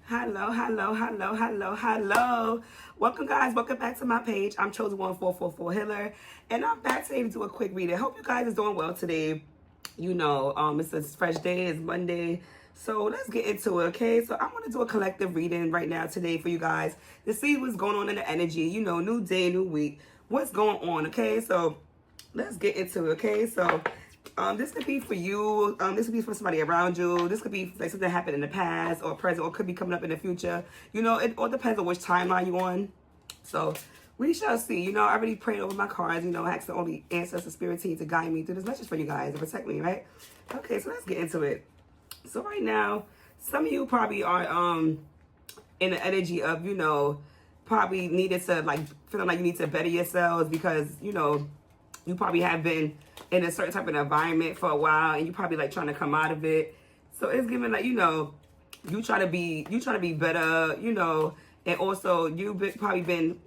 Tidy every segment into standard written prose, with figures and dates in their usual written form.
Hello, hello, hello, hello, hello. Welcome, guys. Welcome back to my page. I'm Chosen 1444 Healer, and I'm back today to do a quick reading. Hope you guys is doing well today. It's a fresh day. It's Monday. So let's get into it, okay? So I'm going to do a collective reading right now today for you guys to see what's going on in the energy. New day, new week. What's going on, okay? So let's get into it, okay? So this could be for you. This could be for somebody around you. This could be like something happened in the past or present, or could be coming up in the future. It all depends on which timeline you're on. So we shall see. I already prayed over my cards. Asked the only ancestor spirit team to guide me through this message for you guys and protect me, right? Okay, so let's get into it. So right now, some of you probably are in the energy of probably needed to feeling like you need to better yourselves because you probably have been in a certain type of environment for a while and you probably like trying to come out of it. So it's giving like, you try to be better, and also you've probably been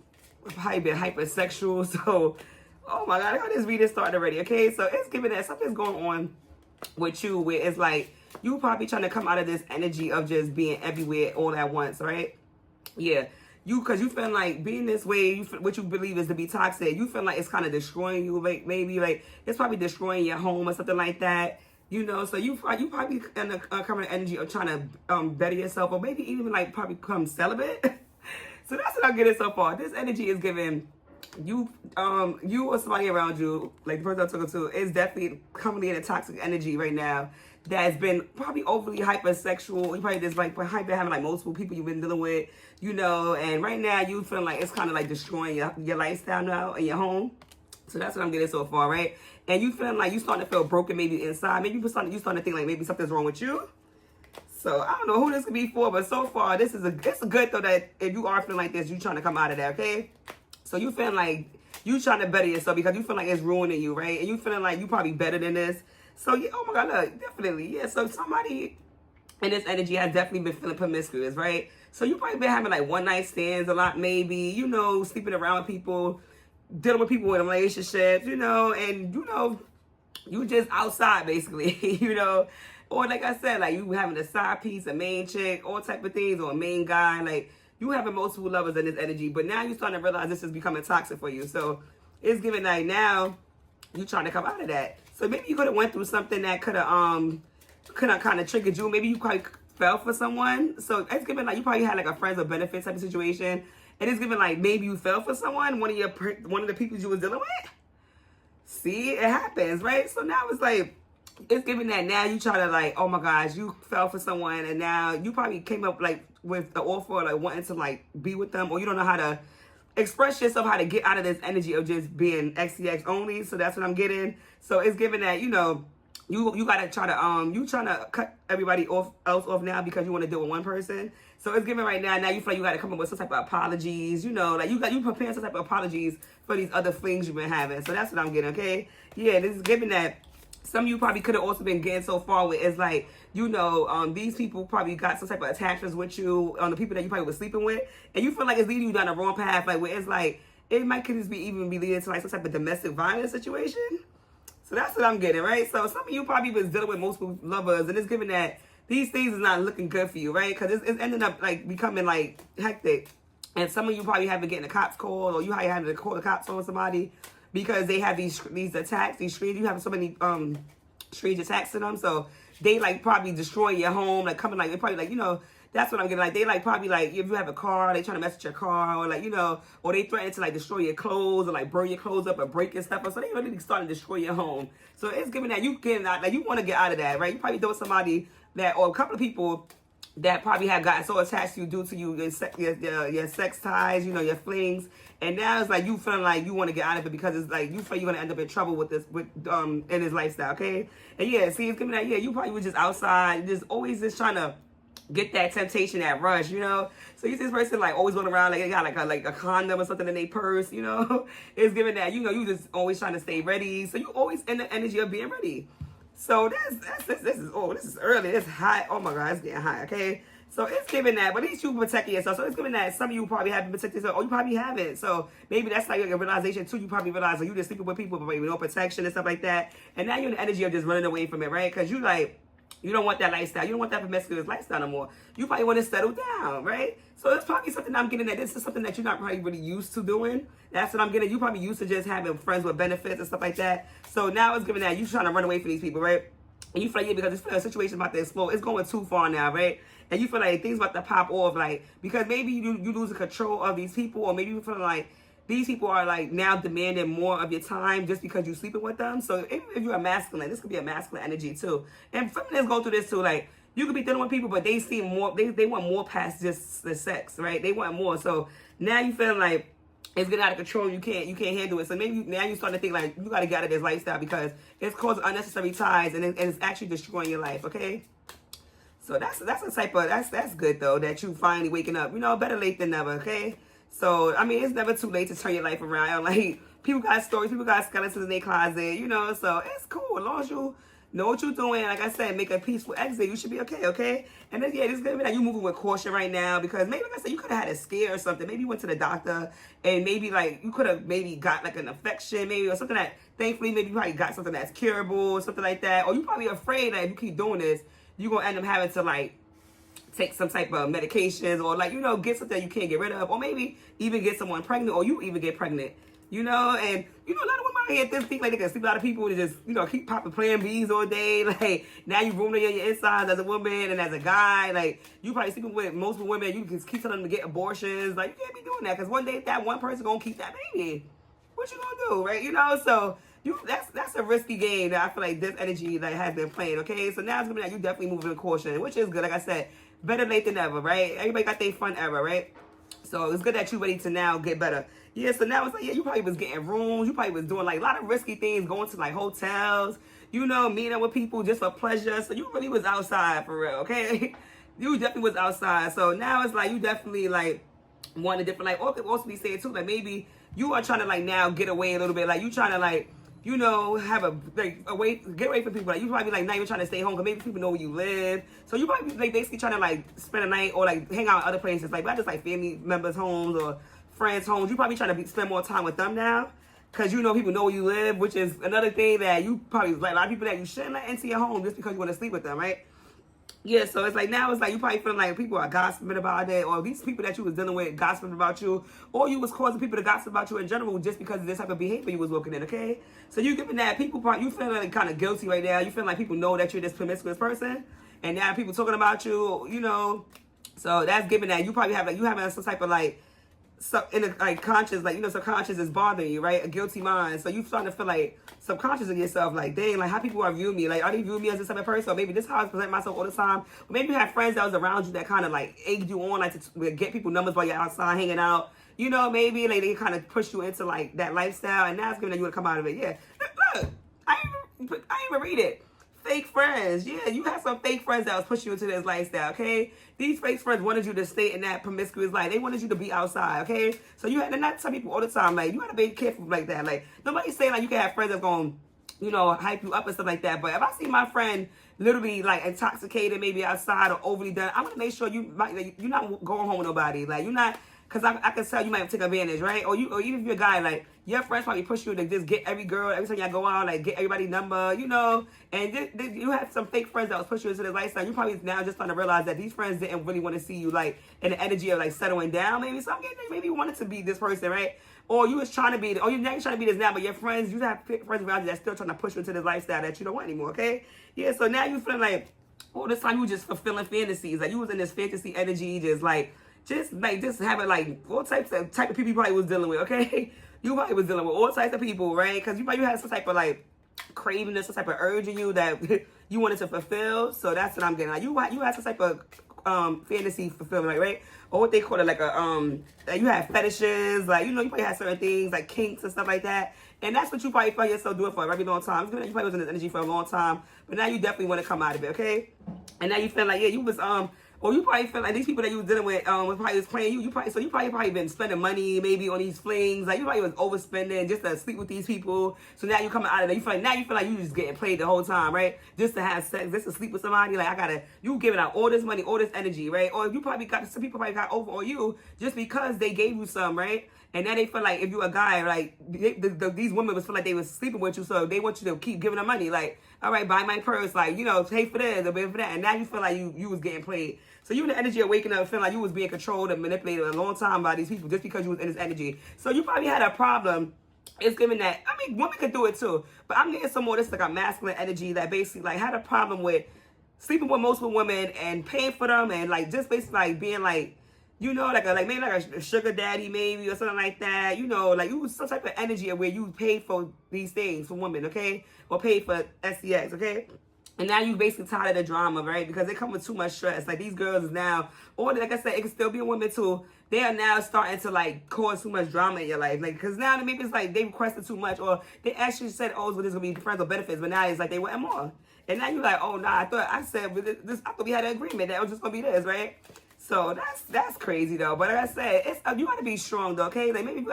hypersexual. So, oh my God, I got this reading started already. Okay. So it's giving that something's going on with you where it's like, you probably trying to come out of this energy of just being everywhere all at once. Right. Yeah. Because you feel like being this way, what you believe is to be toxic, you feel like it's kind of destroying you, like maybe like it's probably destroying your home or something like that, so you probably in the current energy of trying to better yourself, or maybe even like probably become celibate. So that's what I'm getting so far. This energy is giving you or somebody around you, like the person I'm talking to, is definitely coming in a toxic energy right now that has been probably overly hypersexual. You probably just like having like multiple people you've been dealing with, and right now you feeling like it's kind of like destroying your lifestyle now and your home. So that's what I'm getting so far, right? And you feeling like you starting to feel broken maybe inside. Maybe you starting to think like maybe something's wrong with you. So I don't know who this could be for, but so far it's a good though that if you are feeling like this, you trying to come out of that, okay? So you feeling like you trying to better yourself because you feel like it's ruining you, right? And you feeling like you probably better than this. So yeah, oh my God, look, definitely, yeah. So somebody in this energy has definitely been feeling promiscuous, right? So you probably been having like one night stands a lot, maybe, sleeping around with people, dealing with people in relationships, and you just outside basically, or like I said, like you having a side piece, a main chick, all type of things, or a main guy, like you having multiple lovers in this energy, but now you starting to realize this is becoming toxic for you. So it's giving like now you trying to come out of that. So maybe you could have went through something that could have kind of triggered you. Maybe you probably fell for someone. So it's giving like you probably had like a friends with benefits type of situation, and it's giving like maybe you fell for someone, one of the people you was dealing with. See, it happens, right? So now it's like it's giving that now you try to like, oh my gosh, you fell for someone, and now you probably came up like with the offer, like wanting to like be with them, or you don't know how to express yourself, how to get out of this energy of just being XCX only. So that's what I'm getting. So it's giving that, you gotta try to you trying to cut everybody else off now because you want to deal with one person. So it's giving right now you feel like you gotta come up with some type of apologies, like you preparing some type of apologies for these other things you've been having. So that's what I'm getting, okay? Yeah, this is giving that some of you probably could have also been getting so far with is like, these people probably got some type of attachments with you, the people that you probably were sleeping with, and you feel like it's leading you down the wrong path, like where it's like, it might could just even be leading to like some type of domestic violence situation. So that's what I'm getting, right? So some of you probably was dealing with multiple lovers, and it's giving that these things is not looking good for you, right? Because it's ending up like becoming like hectic. And some of you probably have been getting the cops called, or you probably having to call the cops on somebody because they have these attacks, these strange, you have so many strange attacks to them. So they like probably destroy your home, like coming like, they probably like, that's what I'm getting. Like they like probably like if you have a car, they trying to mess with your car, or like, or they threaten to like destroy your clothes or like burn your clothes up or break your stuff. So they really starting to destroy your home. So it's giving that you getting out, like you want to get out of that, right? You probably know somebody that, or a couple of people that probably have gotten so attached to you due to your sex ties, your flings, and now it's like you feeling like you want to get out of it because it's like you feel you're gonna end up in trouble with in his lifestyle, okay? And yeah, see, it's giving that you probably were just outside, just always just trying to get that temptation, that rush, So you see this person like always going around like they got like a condom or something in their purse, It's giving that you just always trying to stay ready, so you always in the energy of being ready. So this is early. It's hot. Oh my God, it's getting hot. Okay, so it's giving that, but at least you protecting yourself. So it's giving that some of you probably haven't protected yourself, or you probably haven't. So maybe that's like a realization too. You probably realize like you just sleeping with people, but maybe no protection and stuff like that. And now you're in the energy of just running away from it, right? Because you like You don't want that lifestyle. You don't want that promiscuous lifestyle no more. You probably want to settle down, right? So it's probably something I'm getting at. This is something that you're not probably really used to doing. That's what I'm getting. You probably used to just having friends with benefits and stuff like that. So now it's giving that you trying to run away from these people, right? And you feel like, yeah, because the situation's about to explode. It's going too far now, right? And you feel like things about to pop off, like, because maybe you losing control of these people, or maybe you feel like these people are like now demanding more of your time just because you're sleeping with them. So if you're a masculine, this could be a masculine energy too. And feminists go through this too. Like, you could be dealing with people, but they seem more, they want more past just the sex, right? They want more. So now you feel like it's getting out of control. You can't handle it. So maybe now you start to think like you got to get out of this lifestyle because it's causing unnecessary ties and it's actually destroying your life. Okay. So that's a type of, that's good though, that you finally waking up. You know, better late than never. Okay. So, I mean, it's never too late to turn your life around. Like, people got stories, people got skeletons in their closet, you know, so it's cool. As long as you know what you're doing, like I said, make a peaceful exit, you should be okay, okay? And then, yeah, this is going to be like you moving with caution right now because maybe, like I said, you could have had a scare or something. Maybe you went to the doctor and maybe, like, you could have maybe got, like, an infection maybe or something that, thankfully, maybe you probably got something that's curable or something like that. Or you probably afraid that if you keep doing this, you're going to end up having to, like, take some type of medications or like, you know, get something you can't get rid of, or maybe even get someone pregnant, or you even get pregnant, you know. And you know, a lot of women out here think like they can sleep. A lot of people to just, you know, keep popping Plan Bs all day. Like, now you ruining your insides as a woman and as a guy. Like, you probably sleeping with multiple women, you can keep telling them to get abortions. Like, you can't be doing that because one day that one person gonna keep that baby. What you gonna do, right? You know, so that's a risky game that I feel like this energy like has been playing. Okay, so now it's gonna be like you definitely moving with caution, which is good. Like I said, better late than never, right? Everybody got their fun era, right? So it's good that you're ready to now get better. Yeah, so now it's like, yeah, you probably was getting rooms. You probably was doing like a lot of risky things, going to like hotels, you know, meeting up with people just for pleasure. So you really was outside for real, okay? You definitely was outside. So now it's like you definitely like want a different, like, or could also be saying too, like maybe you are trying to like now get away a little bit. Like you trying to like, you know, have a like get away from people. Like you probably like not even trying to stay home because maybe people know where you live. So you probably like basically trying to like spend a night or like hang out at other places, like not just like family members' homes or friends' homes. You probably trying to spend more time with them now because you know people know where you live, which is another thing that you probably like a lot of people that you shouldn't let into your home just because you want to sleep with them, right? Yeah, so it's like now it's like you probably feeling like people are gossiping about it, or these people that you was dealing with gossiping about you, or you was causing people to gossip about you in general just because of this type of behavior you was looking at, okay? So you giving that people part, you feeling like kind of guilty right now. You feeling like people know that you're this promiscuous person, and now people talking about you, you know. So that's giving that you probably have like you having some type of like in a like conscious, like, you know, subconscious is bothering you, right? A guilty mind. So you starting to feel like subconscious of yourself, like, dang, like how people are viewing me, like are they viewing me as this type of person? Or maybe this is how I present myself all the time. Or maybe you have friends that was around you that kind of like egged you on, like to get people numbers while you're outside hanging out. You know, maybe like they kind of push you into like that lifestyle, and now it's giving that you want to come out of it. Yeah, look, I ain't even read it. Fake friends. Yeah, you have some fake friends that was pushing you into this lifestyle, okay? These fake friends wanted you to stay in that promiscuous life. They wanted you to be outside, okay? So you had to not tell people all the time, like, you had to be careful like that. Like, nobody's saying, like, you can have friends that's going to, you know, hype you up and stuff like that. But if I see my friend literally, like, intoxicated, maybe outside or overly done, I'm going to make sure you're not going home with nobody. Like, you're not... Because I can tell you might take advantage, right? Or even if you're a guy, like, your friends probably push you to just get every girl, every time y'all go out, like, get everybody's number, you know? And you have some fake friends that was pushing you into this lifestyle. You probably now just starting to realize that these friends didn't really want to see you, like, in the energy of, like, settling down, maybe. So I'm getting, maybe you wanted to be this person, right? Or you was trying to be, or you're not trying to be this now, but your friends, you have friends around you that's still trying to push you into this lifestyle that you don't want anymore, okay? Yeah, so now you feeling like, all this time you were just fulfilling fantasies. Like, you was in this fantasy energy, just having like all type of people you probably was dealing with, okay? You probably was dealing with all types of people, right? Because you had some type of like craving, some type of urge in you that you wanted to fulfill. So that's what I'm getting. Like you had some type of fantasy fulfillment, right? Or what they call it, like like you have fetishes, like, you know, you probably had certain things like kinks and stuff like that. And that's what you probably felt yourself doing for a very long time. You probably was in this energy for a long time, but now you definitely want to come out of it, okay? And now you feel like, yeah, you was or you probably feel like these people that you was dealing with probably was playing you. You probably been spending money maybe on these flings. Like you probably was overspending just to sleep with these people. So now you coming out of it. You feel like you just getting played the whole time, right? Just to have sex, just to sleep with somebody. Like you giving out all this money, all this energy, right? Or you probably some people probably got over on you just because they gave you some, right? And now they feel like if you a guy, like these women was feel like they was sleeping with you, so they want you to keep giving them money. Like all right, buy my purse, like, you know, pay for this or pay for that. And now you feel like you was getting played. So you in the energy of waking up feeling like you was being controlled and manipulated a long time by these people just because you was in this energy. So you probably had a problem. It's given that, I mean, women could do it too, but I'm getting some more, this like a masculine energy that basically like had a problem with sleeping with multiple women and paying for them and like just basically like being like, you know, like maybe like a sugar daddy maybe or something like that. You know, like you was some type of energy where you paid for these things for women, okay? Or paid for SEX, okay? And now you basically tired of the drama, right? Because they come with too much stress. Like these girls is now, or like I said, it can still be a woman too. They are now starting to like cause too much drama in your life. Like, because now maybe it's like they requested too much or they actually said, oh, so this is going to be friends or benefits. But now it's like they want more. And now you're like, oh, nah, I thought we had an agreement that it was just going to be this, right? So that's crazy though. But like I said, it's you gotta be strong though, okay? Like maybe if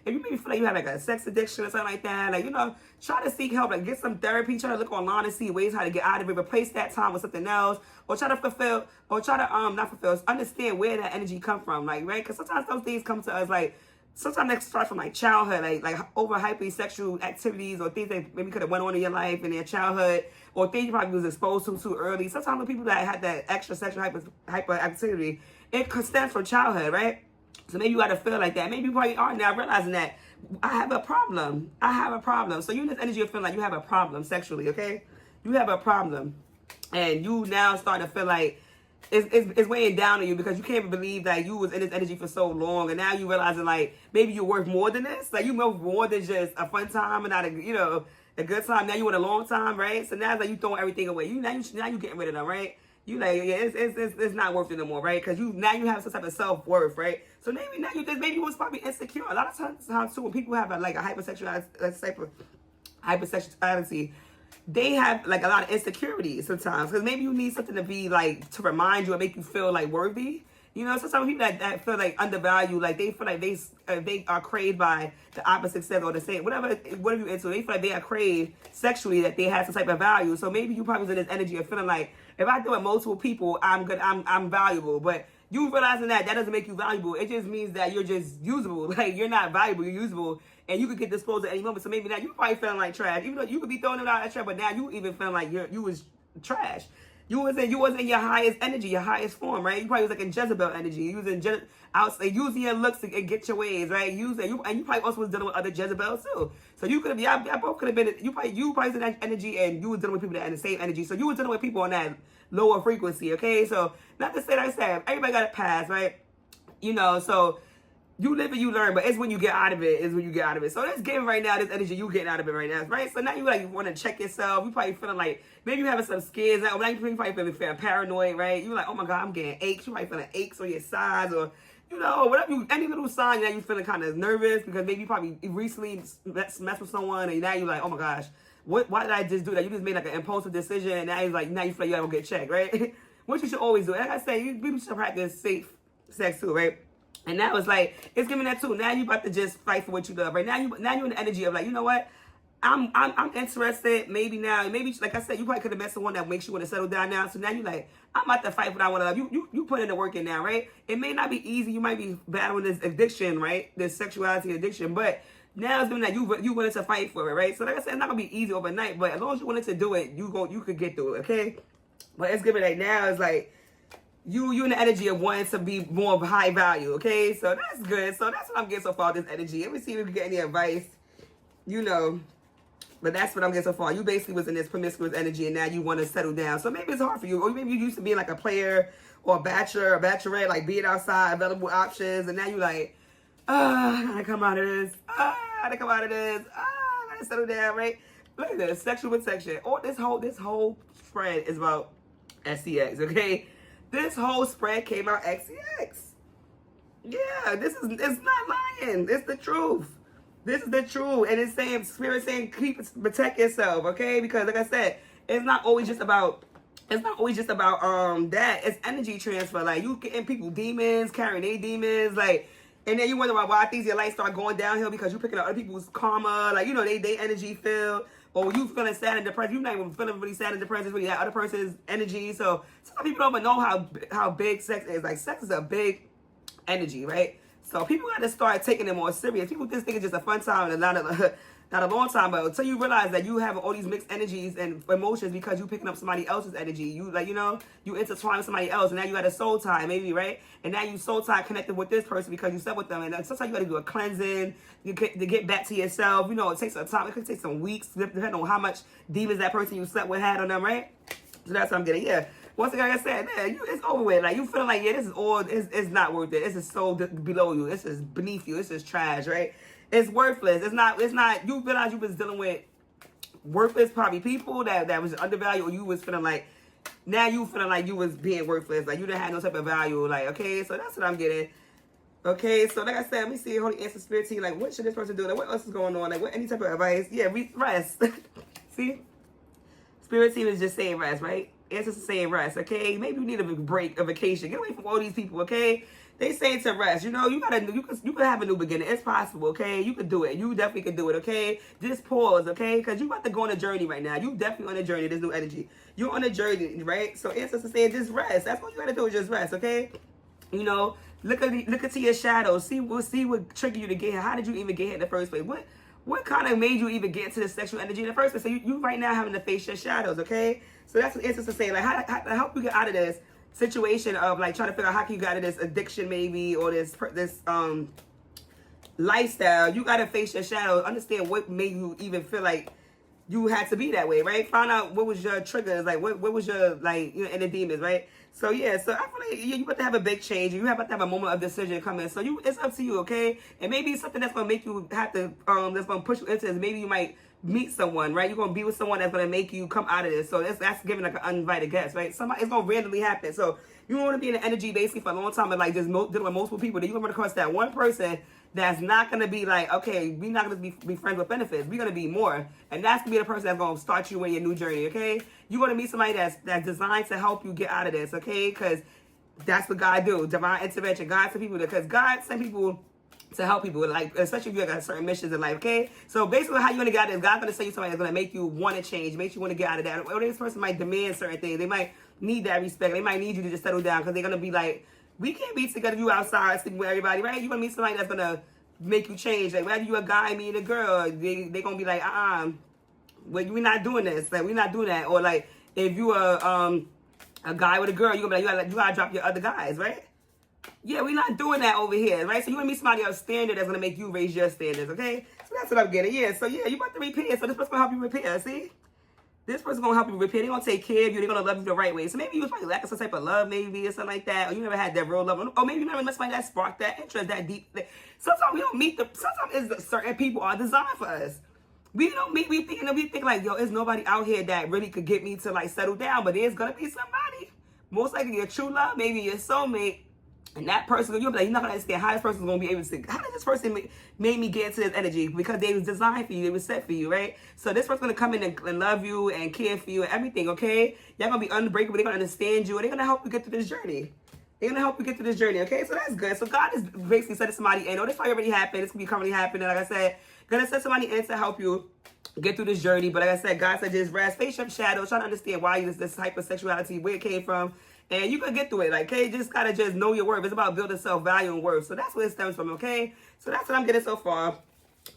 you maybe feel like you have like a sex addiction or something like that, like, you know, try to seek help, like get some therapy, try to look online and see ways how to get out of it, replace that time with something else, or try to understand where that energy come from, like, right? Because sometimes those things come to us like sometimes they start from like childhood, like over hypersexual activities or things that maybe could have went on in your life in their childhood, or things you probably was exposed to too early. Sometimes the people that had that extra sexual hyperactivity, it stems from childhood, right? So maybe you got to feel like that. Maybe you probably are now realizing that I have a problem. So you in this energy of feeling like you have a problem sexually, okay? You have a problem, and you now starting to feel like it's weighing down on you because you can't believe that you was in this energy for so long, and now you realizing like maybe you're worth more than this. Like you worth more than just a fun time and not a good time. Now you want a long time, right? So now it's like you throwing everything away. Now you getting rid of them, right? You like, yeah, it's not worth it no more, right? Because you have some type of self-worth, right? So maybe now maybe you was probably insecure. A lot of times too, when people have like a hypersexuality, they have like a lot of insecurities sometimes. Because maybe you need something to be like to remind you and make you feel like worthy. You know, sometimes people that feel like undervalued, like they feel like they are craved by the opposite sex or the same, whatever you into, they feel like they are craved sexually, that they have some type of value. So maybe you probably was in this energy of feeling like, if I do it multiple people, I'm good, I'm valuable. But you realizing that doesn't make you valuable. It just means that you're just usable. Like you're not valuable, you're usable, and you could get disposed at any moment. So maybe now you probably feeling like trash, even though you could be throwing it out as trash, but now you even feeling like you was trash. You wasn't in your highest energy, your highest form, right? You probably was like in Jezebel energy. You was using your looks to get your ways, right? And you probably also was dealing with other Jezebels too. So you could have, y'all both could have been. You probably was in that energy, and you was dealing with people that had the same energy. So you was dealing with people on that lower frequency, okay? So not to say that I said everybody got a pass, right? You know, so you live and you learn, but it's when you get out of it, So this game right now, this energy, you getting out of it right now, right? So now you want to check yourself. You probably feeling like, maybe you having some scares now. Now you probably feeling paranoid, right? You like, oh my God, I'm getting aches. You probably feeling aches on your sides or, you know, whatever any little sign that you feeling kind of nervous because maybe you probably recently messed with someone and now you're like, oh my gosh, why did I just do that? You just made like an impulsive decision and now you feel like you feel like you gotta go get checked, right? What you should always do. Like I say, people should practice safe sex too, right? And that was like, it's giving that too. Now you about to just fight for what you love, right? Now you're in the energy of like, you know what? I'm interested. Maybe like I said, you probably could have met someone that makes you want to settle down now. So now you like, I'm about to fight for what I want to love. You put in the work in now, right? It may not be easy. You might be battling this addiction, right? This sexuality addiction, but now it's doing that you wanted to fight for it, right? So like I said, it's not gonna be easy overnight, but as long as you wanted to do it, you could get through it, okay? But it's giving like now it's like. You in the energy of wanting to be more of high value, okay? So that's good. So that's what I'm getting so far, this energy. Let me see if we can get any advice, you know. But that's what I'm getting so far. You basically was in this promiscuous energy and now you want to settle down. So maybe it's hard for you. Or maybe you used to be like a player or a bachelor or bachelorette, like being outside, available options. And now you like, I gotta come out of this. I gotta settle down, right? Look at this, sexual protection. Or this whole spread is about SEX, okay? This whole spread came out XCX. Yeah, it's not lying. It's the truth. This is the truth. And it's saying, Spirit saying, protect yourself, okay? Because like I said, it's not always just about that. It's energy transfer. Like you getting people demons, carrying their demons, like, and then you wonder why things in your life start going downhill because you're picking up other people's karma, like, you know, they energy filled. Or you feeling sad and depressed. You're not even feeling really sad and depressed. It's really that other person's energy. So some people don't even know how big sex is. Like sex is a big energy, right? So people got to start taking it more serious. People just think it's just a fun time and not a long time, but until you realize that you have all these mixed energies and emotions because you picking up somebody else's energy. You like, you know, you intertwine with somebody else, and now you got a soul tie, maybe, right? And now you soul tie connected with this person because you slept with them. And then sometimes you got to do a cleansing to get back to yourself. You know, it takes some time. It could take some weeks, depending on how much demons that person you slept with had on them, right? So that's what I'm getting. Yeah. Once again, like I said, man, it's over with. Like, you feeling like, yeah, this is all, it's not worth it. This is so below you. This is beneath you. This is trash, right? It's worthless. It's not, you realize you was dealing with worthless probably people that was undervalued, or you was feeling like, now you feeling like you was being worthless. Like, you didn't have no type of value. Like, okay, so that's what I'm getting. Okay, so like I said, let me see, Holy Answer Spirit team, like, what should this person do? Like, what else is going on? Like, what, any type of advice? Yeah, rest. See? Spirit team is just saying rest, right? Answers is saying rest, okay? Maybe you need a break, a vacation. Get away from all these people, okay? They say to rest. You know, you can have a new beginning. It's possible, okay? You can do it. You definitely can do it, okay? Just pause, okay? Because you about to go on a journey right now. You definitely on a journey. There's new energy. You're on a journey, right? So Answers is saying just rest. That's what you got to do, is just rest, okay? You know, look into your shadows. See what triggered you to get here. How did you even get here in the first place? What kind of made you even get into the sexual energy in the first place? So you right now having to face your shadows, okay? So that's what Answers is saying. Like, how to help you get out of this situation of, like, trying to figure out how can you get out of this addiction maybe, or this lifestyle. You got to face your shadows. Understand what made you even feel like you had to be that way, right? Find out what was your triggers, like what was your, like, you know, inner demons, right? So yeah, so I feel like you about to have a big change. You about to have a moment of decision coming. So it's up to you, okay? And maybe something that's gonna make you have to that's gonna push you into this. Maybe you might meet someone, right? You're gonna be with someone that's gonna make you come out of this. So that's giving like an uninvited guest, right? Somebody, it's gonna randomly happen. So you want to be in the energy basically for a long time and like just dealing with multiple people. Then you're gonna run across that one person that's not gonna be like, okay, we're not gonna be friends with benefits. We're gonna be more, and that's gonna be the person that's gonna start you on your new journey. Okay, you're gonna meet somebody that's designed to help you get out of this. Okay, because that's what God do. Divine intervention. God sent people because God sent people to help people, like, especially if you got certain missions in life, okay? So basically how you're going to get out of this, God's going to send you somebody that's going to make you want to change, make you want to get out of that. Or this person might demand certain things. They might need that respect. They might need you to just settle down because they're going to be like, we can't be together, you outside sleeping with everybody, right? You're going to meet somebody that's going to make you change. Like, whether you a guy, me and a girl, they're going to be like, well, we're not doing this. Like, we're not doing that. Or like, if you are a guy with a girl, you're going to be like, you got to drop your other guys, right? Yeah, we're not doing that over here, right? So you want to meet somebody else standard that's going to make you raise your standards, okay? So that's what I'm getting. Yeah, so yeah, you about to repair. So this person's going to help you repair, see? This person's going to help you repair. They're going to take care of you. They're going to love you the right way. So maybe you was probably lacking some type of love, maybe, or something like that. Or you never had that real love. Or maybe you never met somebody that sparked that interest, that deep. Sometimes we don't meet sometimes certain people are designed for us. We don't meet, we think like, yo, there's nobody out here that really could get me to like settle down. But there's going to be somebody. Most likely your true love, maybe your soulmate. And that person, you'll be like, you're not going to understand how this person's going to be able to, how did this person made me get into this energy? Because they was designed for you. They was set for you, right? So this person's going to come in and love you and care for you and everything, okay? Y'all going to be unbreakable. They're going to understand you. And they're going to help you get through this journey. They're going to help you get through this journey, okay? So that's good. So God is basically setting somebody in. Oh, this probably already happened. This could be currently happening. Like I said, going to set somebody in to help you get through this journey. But like I said, God said just rest, face your shadows, trying to understand why this hypersexuality, where it came from. And you can get through it, like, okay? Just gotta just know your worth. It's about building self-value and worth. So that's where it stems from, okay? So that's what I'm getting so far.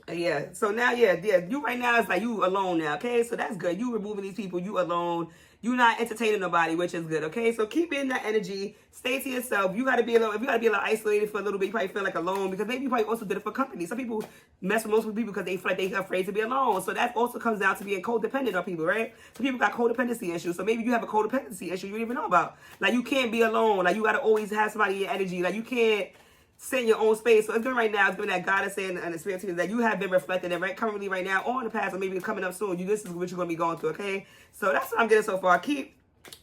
Yeah. So now, yeah. You right now is like you alone now, okay? So that's good. You removing these people, you alone. You not entertaining nobody, which is good, okay? So keep in that energy. Stay to yourself. You gotta be a little. If you gotta be a little isolated for a little bit, you probably feel like alone because maybe you probably also did it for company. Some people mess with most people because they feel like they're afraid to be alone. So that also comes down to being codependent on people, right? So people got codependency issues. So maybe you have a codependency issue you don't even know about. Like you can't be alone. Like you gotta always have somebody in your energy. Like you can't sit in your own space. So it's good right now. It's good that God is saying and the Spirit is that you have been reflecting it right currently right now or in the past or maybe coming up soon. This is what you're gonna be going through, okay? So that's what I'm getting so far. Keep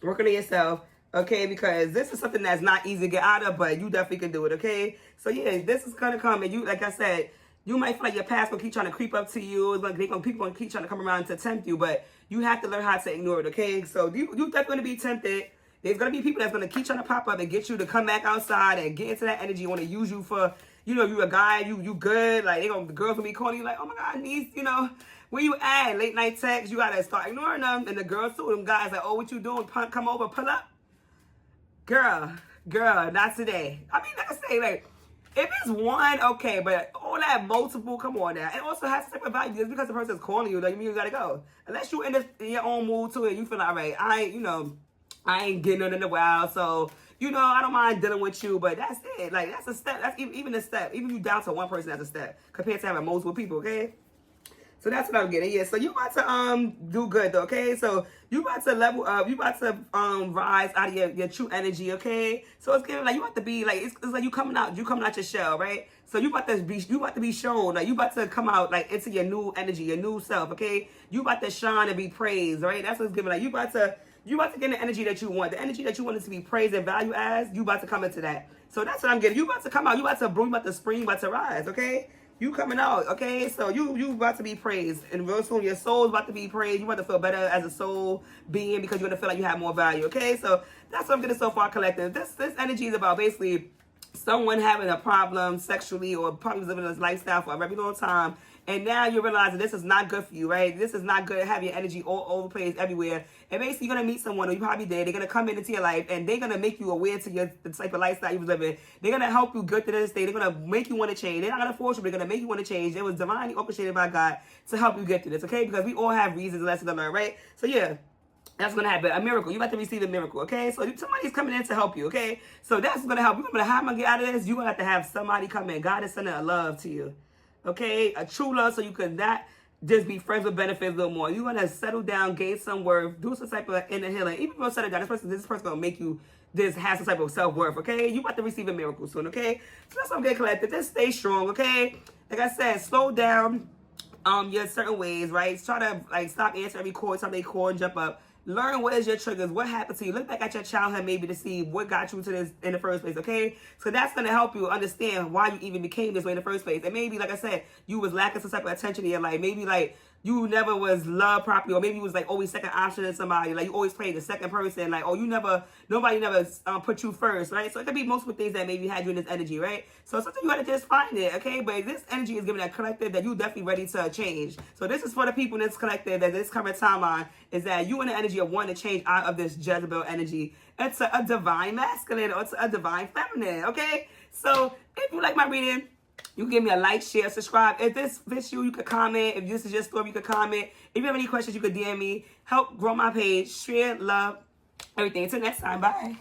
working on yourself, okay? Because this is something that's not easy to get out of, but you definitely can do it, okay? So yeah, this is gonna come, and you, like I said, you might feel like your past will keep trying to creep up to you. Like people gonna keep trying to come around to tempt you, but you have to learn how to ignore it, okay? So you definitely gonna be tempted. There's gonna be people that's gonna keep trying to pop up and get you to come back outside and get into that energy. Want to use you for, you know, you a guy, you good. Like the girls gonna be calling you like, oh my God, niece, you know, where you at? Late night text, you gotta start ignoring them. And the girls too, them guys like, oh, what you doing? Come over, pull up, girl, not today. I mean, like I say, like if it's one, okay, but all all that multiple, come on now. And also has separate value. Just because the person's calling you, doesn't mean you gotta go. Unless you in your own mood to it, you feel like, all right, I ain't getting none in a while, so I don't mind dealing with you, but that's it. Like, that's a step. That's even a step. Even if you down to one person, that's a step compared to having multiple people. Okay. So that's what I'm getting. Yeah. So you about to do good though. Okay. So you about to level up. You about to rise out of your true energy. Okay. So it's giving like you about to be like it's like you coming out your shell, right? So you about to be shown, like you about to come out like into your new energy, your new self. Okay. You about to shine and be praised, right? That's what's giving. Like you about to get the energy that you want. The energy that you want is to be praised and value as, you about to come into that. So that's what I'm getting. You about to come out. You about to bloom, you about to spring, you about to rise, okay? You coming out, okay? So you about to be praised. And real soon, your soul's about to be praised. You about to feel better as a soul being because you're going to feel like you have more value, okay? So that's what I'm getting so far, collective. This energy is about basically someone having a problem sexually or probably living this lifestyle for a very long time. And now you realize that this is not good for you, right? This is not good to have your energy all over the place, everywhere. And basically, you're going to meet someone, or you probably did. They're going to come into your life, and they're going to make you aware to the type of lifestyle you was living. They're going to help you get to this state. They're going to make you want to change. They're not going to force you. They're going to make you want to change. It was divinely orchestrated by God to help you get to this, okay? Because we all have reasons and lessons to learn, right? So, yeah. That's going to happen. A miracle. You about to receive a miracle, okay? So somebody's coming in to help you, okay? So that's going to help. You're going to have to get out of this. You're going to have somebody come in. God is sending a love to you, okay? A true love so you could not just be friends with benefits a little more. You're going to settle down, gain some worth, do some type of inner healing. Even if you don't settle down, this person going to make you just have some type of self-worth, okay? You about to receive a miracle soon, okay? So that's what I'm getting collected. Just stay strong, okay? Like I said, slow down your certain ways, right? Try to like stop answering every call, something they call and jump up. Learn what is your triggers, what happened to you. Look back at your childhood maybe to see what got you to this in the first place, okay? So that's going to help you understand why you even became this way in the first place. And maybe, like I said, you was lacking some type of attention in your life. Maybe, like, you never was loved properly, or maybe you was, like, always second option in somebody. Like, you always played the second person. Like, oh, nobody never put you first, right? So it could be multiple things that maybe had you in this energy, right? So sometimes you got to just find it, okay? But this energy is giving that collective that you definitely ready to change. So this is for the people in this collective, that this current timeline is that you in the energy of wanting to change out of this Jezebel energy into a divine masculine or to a divine feminine, okay? So if you like my reading, you can give me a like, share, subscribe. If this fits you, you could comment. If this is your story, you could comment. If you have any questions, you could DM me. Help grow my page. Share, love, everything. Until next time, bye.